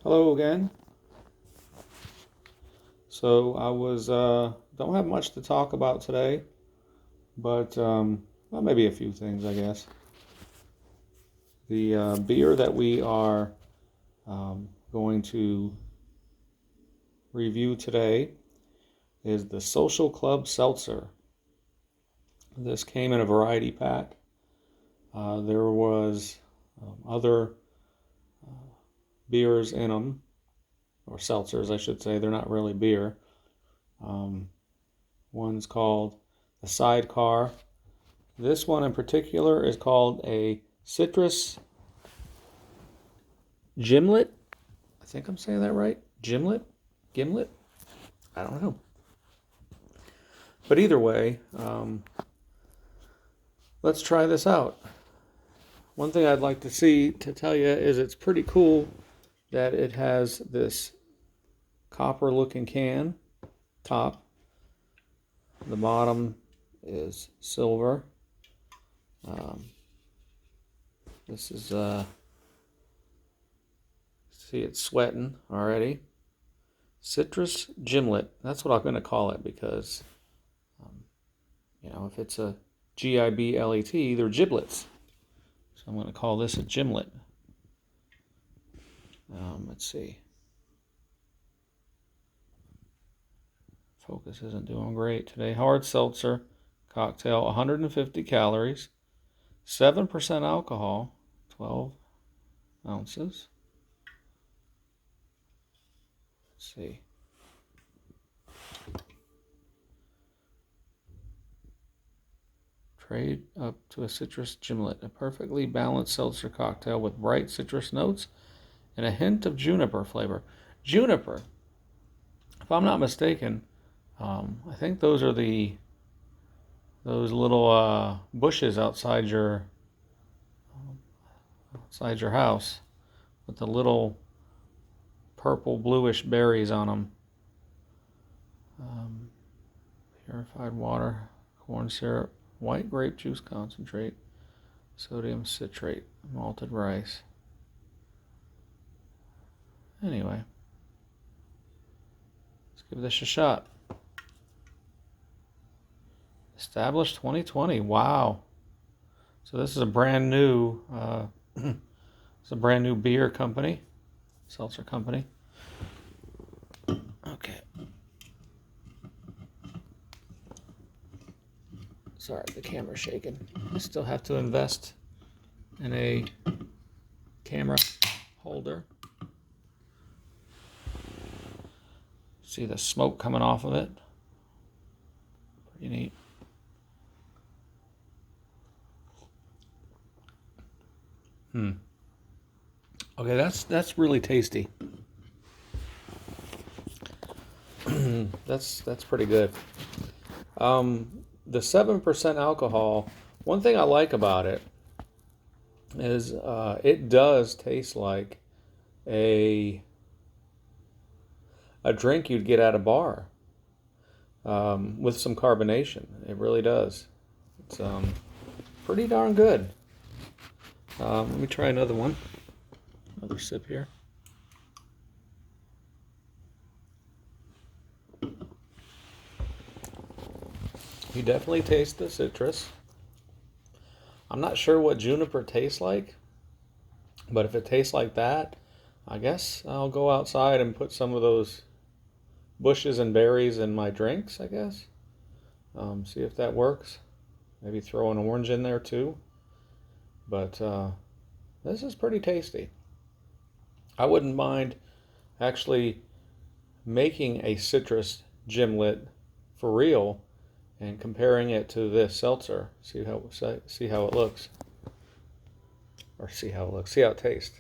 Hello again. So I was don't have much to talk about today, but well, maybe a few things, I guess. The beer that we are going to review today is the Social Club Seltzer. This came in a variety pack. There was other beers in them, or seltzers, I should say. They're not really beer. Um, One's called the Sidecar. This one in particular is called a citrus gimlet. I think I'm saying that right. Gimlet? Gimlet? I don't know. But either way, let's try this out. One thing I'd like to tell you is it's pretty cool that it has this copper looking can top. The bottom is silver. This is, see, it's sweating already. Citrus gimlet. That's what I'm going to call it because, if it's a Giblet, they're giblets. So I'm going to call this a gimlet. Let's see. Focus isn't doing great today. Hard seltzer cocktail, 150 calories, 7% alcohol, 12 ounces. Let's see. Trade up to a citrus gimlet, a perfectly balanced seltzer cocktail with bright citrus notes and a hint of juniper flavor. Juniper, if I'm not mistaken, I think those are those little bushes outside your house with the little purple bluish berries on them. Purified water, corn syrup, white grape juice concentrate, sodium citrate, malted rice. Anyway, let's give this a shot. Established 2020. Wow. So this is a brand new it's a brand new beer company, seltzer company. Okay. Sorry, the camera's shaking. I still have to invest in a camera holder. See the smoke coming off of it. Pretty neat. Okay, that's really tasty. That's pretty good. The 7% alcohol. One thing I like about it is it does taste like a drink you'd get at a bar with some carbonation. It really does. It's pretty darn good. Let me try another one. Another sip here. You definitely taste the citrus. I'm not sure what juniper tastes like, but if it tastes like that, I guess I'll go outside and put some of those bushes and berries in my drinks, I guess. See if that works. Maybe throw an orange in there too. But this is pretty tasty. I wouldn't mind actually making a citrus gimlet for real and comparing it to this seltzer. See how it looks, or see how it tastes.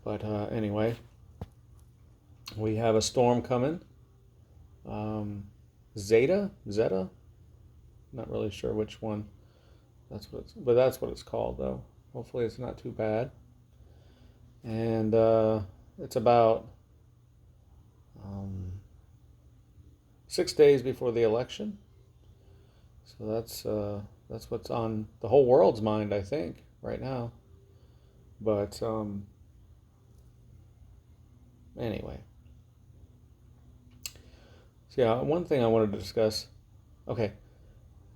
But anyway, we have a storm coming. Zeta. Not really sure which one. That's what it's called though. Hopefully it's not too bad. And it's about 6 days before the election. So that's what's on the whole world's mind, I think, right now. But anyway, so yeah, one thing I wanted to discuss. Okay,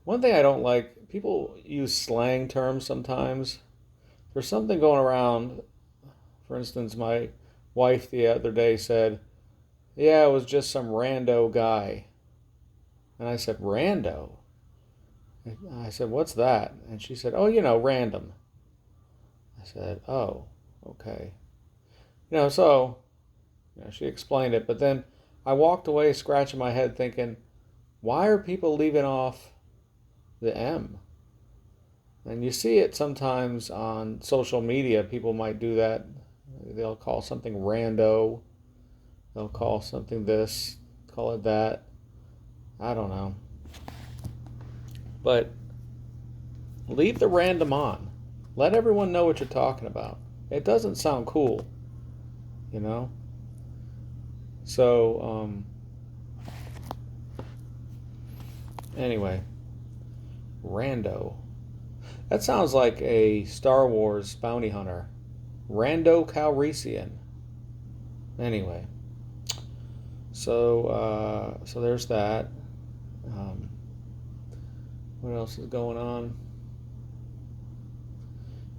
one thing I don't like, people use slang terms sometimes. There's something going around. For instance, my wife the other day said, "Yeah, it was just some rando guy." And I said, "Rando?" I said, "What's that?" And she said, "Oh, random." I said, "Oh, okay." So she explained it, but then I walked away scratching my head thinking, why are people leaving off the M? And you see it sometimes on social media. People might do that. They'll call something rando. They'll call something this, call it that. I don't know. But leave the random on. Let everyone know what you're talking about. It doesn't sound cool, you know? So, anyway, rando. That sounds like a Star Wars bounty hunter. Rando Calrissian. Anyway, so there's that. Um, what else is going on?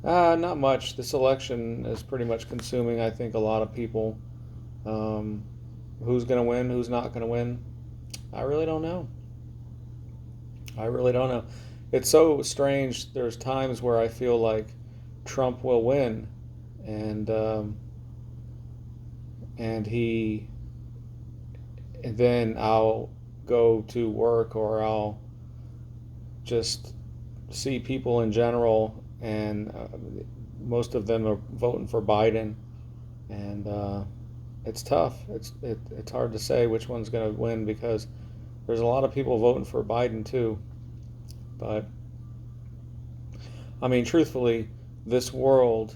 Not much. This election is pretty much consuming, I think, a lot of people. Um, who's going to win? Who's not going to win? I really don't know. I really don't know. It's so strange. There's times where I feel like Trump will win, and and he, and then I'll go to work or I'll just see people in general, and most of them are voting for Biden, and it's tough. It's hard to say which one's going to win because there's a lot of people voting for Biden too. But I mean, truthfully, this world,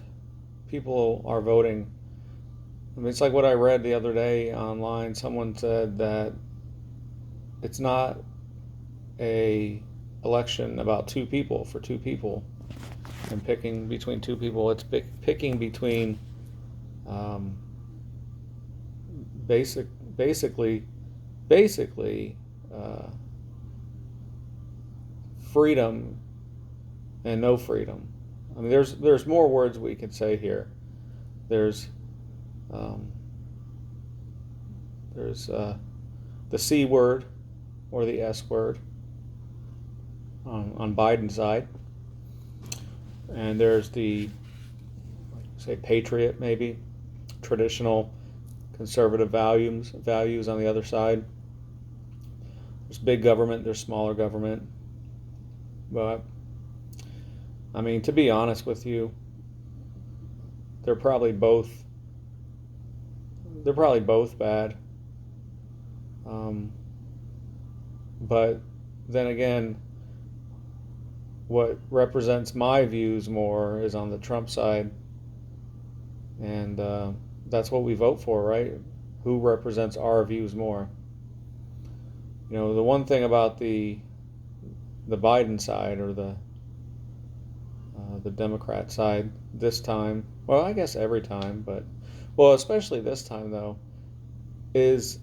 people are voting. I mean, it's like what I read the other day online. Someone said that it's not a election about two people for two people and picking between two people. It's picking between um, basic, basically, basically uh, freedom and no freedom. I mean, there's more words we could say here. There's um, there's the C word or the S word on Biden's side, and there's the say patriot maybe traditional conservative values on the other side. There's big government, there's smaller government, but I mean, to be honest with you, they're probably both they're probably both bad. Um, but then again, what represents my views more is on the Trump side, and that's what we vote for, right? Who represents our views more? The one thing about the Biden side or the Democrat side this time, well, I guess every time, but well, especially this time though, is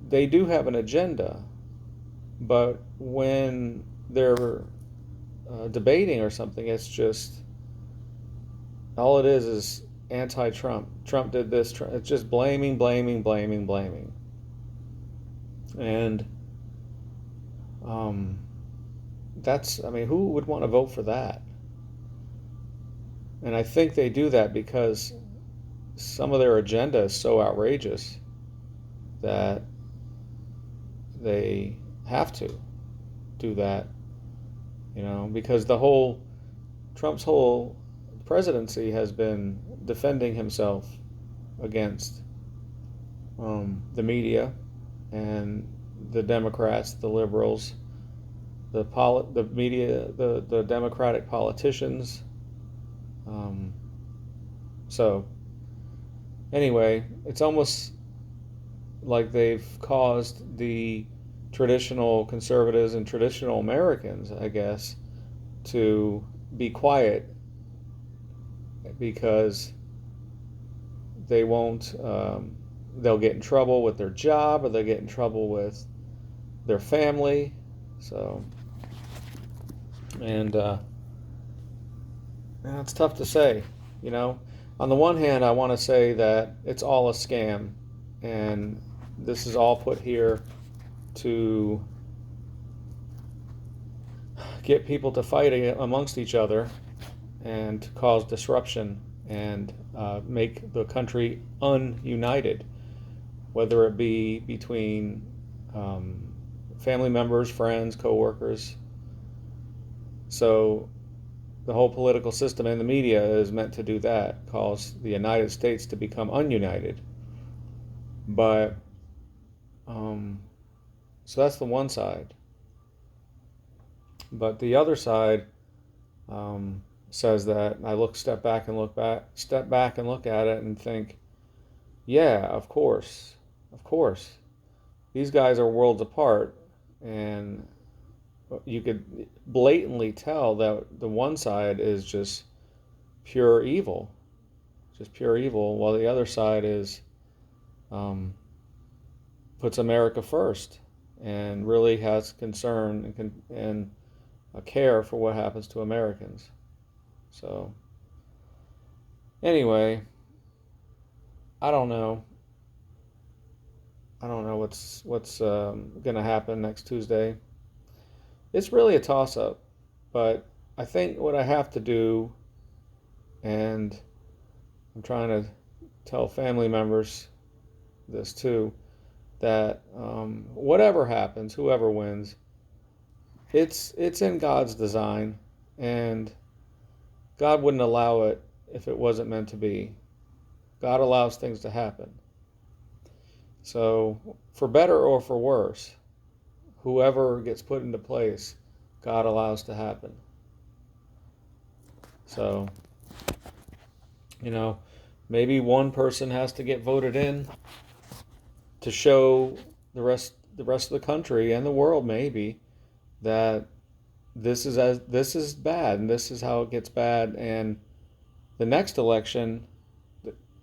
they do have an agenda, but when they're debating or something, it's just all it is anti-Trump. Trump did this. It's just blaming, blaming, blaming, blaming, and um, that's. I mean, who would want to vote for that? And I think they do that because some of their agenda is so outrageous that they have to do that. Because Trump's whole presidency has been defending himself against the media and the Democrats, the liberals, the media, the Democratic politicians. So anyway, it's almost like they've caused the traditional conservatives and traditional Americans, I guess, to be quiet because they won't. They'll get in trouble with their job, or they'll get in trouble with their family. So, and it's tough to say. You know, on the one hand, I want to say that it's all a scam, and this is all put here to get people to fight amongst each other and to cause disruption and make the country ununited, whether it be between family members, friends, co-workers. So the whole political system and the media is meant to do that, cause the United States to become ununited. But so that's the one side. But the other side says that step back and look at it and think, yeah, of course, these guys are worlds apart, and you could blatantly tell that the one side is just pure evil, while the other side is puts America first and really has concern and a care for what happens to Americans. So anyway, I don't know. What's going to happen next Tuesday. It's really a toss-up, but I think what I have to do, and I'm trying to tell family members this too, that whatever happens, whoever wins, it's in God's design, and God wouldn't allow it if it wasn't meant to be. God allows things to happen. So, for better or for worse, whoever gets put into place, God allows to happen. So, maybe one person has to get voted in to show the rest of the country and the world, maybe, that this is bad, and this is how it gets bad, and the next election,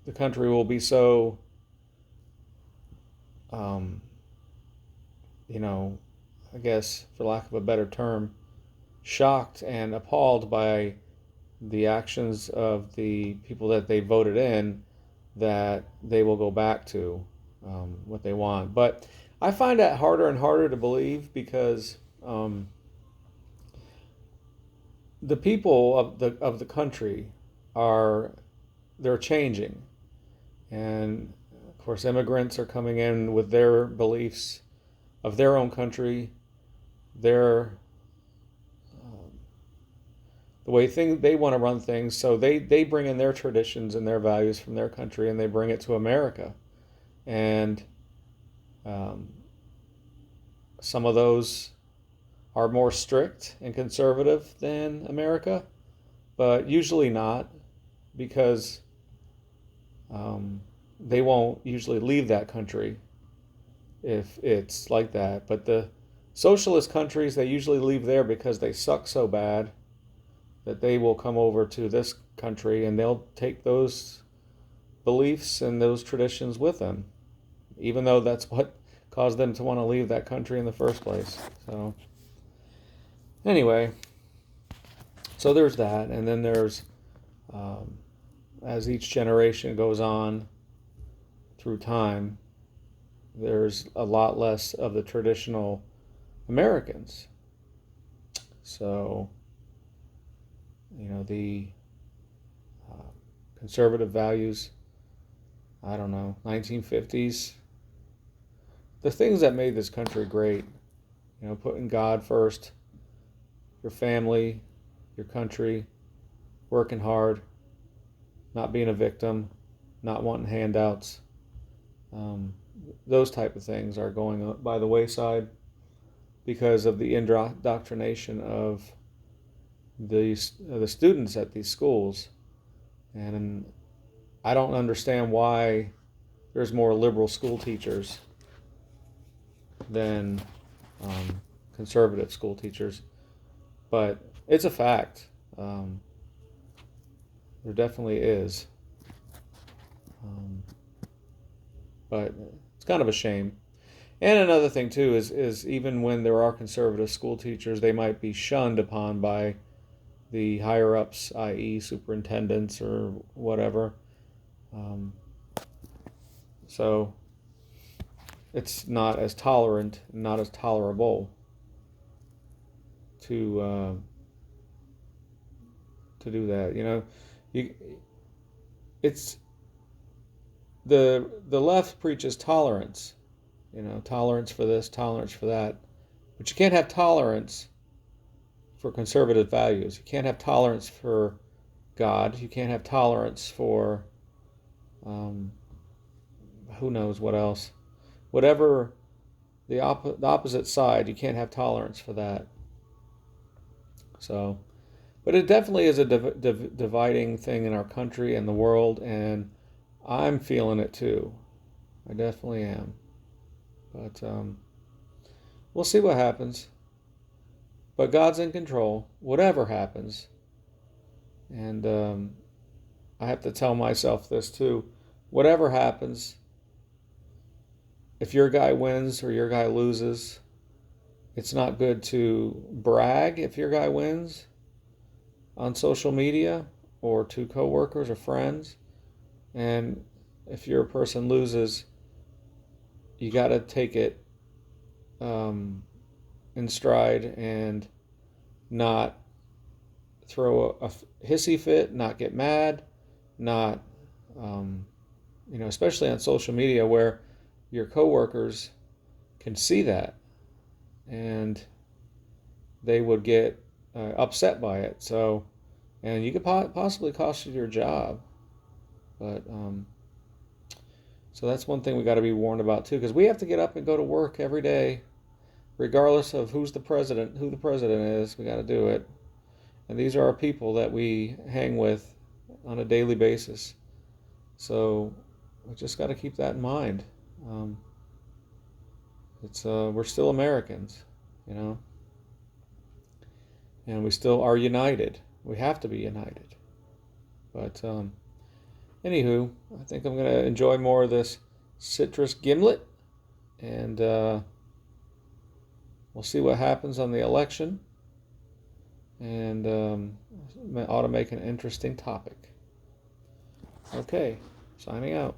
the country will be so, I guess, for lack of a better term, shocked and appalled by the actions of the people that they voted in, that they will go back to what they want. But I find that harder and harder to believe, because the people of the country they're changing, and of course immigrants are coming in with their beliefs of their own country, their the way they want to run things. So they bring in their traditions and their values from their country, and they bring it to America, and some of those are more strict and conservative than America, but usually not, because they won't usually leave that country if it's like that. But the socialist countries, they usually leave there because they suck so bad that they will come over to this country, and they'll take those beliefs and those traditions with them, even though that's what caused them to want to leave that country in the first place. So anyway, so there's that, and then there's as each generation goes on through time, there's a lot less of the traditional Americans. So, the conservative values, I don't know, 1950s, the things that made this country great, putting God first, your family, your country, working hard, not being a victim, not wanting handouts. Those type of things are going by the wayside because of the indoctrination of the students at these schools. And I don't understand why there's more liberal school teachers than conservative school teachers, but it's a fact. There definitely is. Um, but it's kind of a shame. And another thing too is even when there are conservative school teachers, they might be shunned upon by the higher ups, i.e., superintendents or whatever. Um, so it's not as tolerant, not as tolerable to do that. You it's the left preaches tolerance. Tolerance for this, tolerance for that, but you can't have tolerance for conservative values. You can't have tolerance for God. You can't have tolerance for um, who knows what else. Whatever the opposite side, you can't have tolerance for that. So, but it definitely is a dividing thing in our country and the world, and I'm feeling it too. I definitely am. But we'll see what happens. But God's in control, whatever happens. And I have to tell myself this too. Whatever happens, if your guy wins or your guy loses, it's not good to brag if your guy wins on social media or to coworkers or friends. And if your person loses, you got to take it in stride and not throw a hissy fit, not get mad, not, um, especially on social media where your coworkers can see that and they would get upset by it. So, and you could possibly cost you your job. But so that's one thing we got to be warned about too, because we have to get up and go to work every day, regardless of who the president is. We got to do it, and these are our people that we hang with on a daily basis. So we just got to keep that in mind. It's we're still Americans, you know, and we still are united. We have to be united. But anywho, I think I'm gonna enjoy more of this citrus gimlet, and we'll see what happens on the election, and ought to make an interesting topic. Okay, signing out.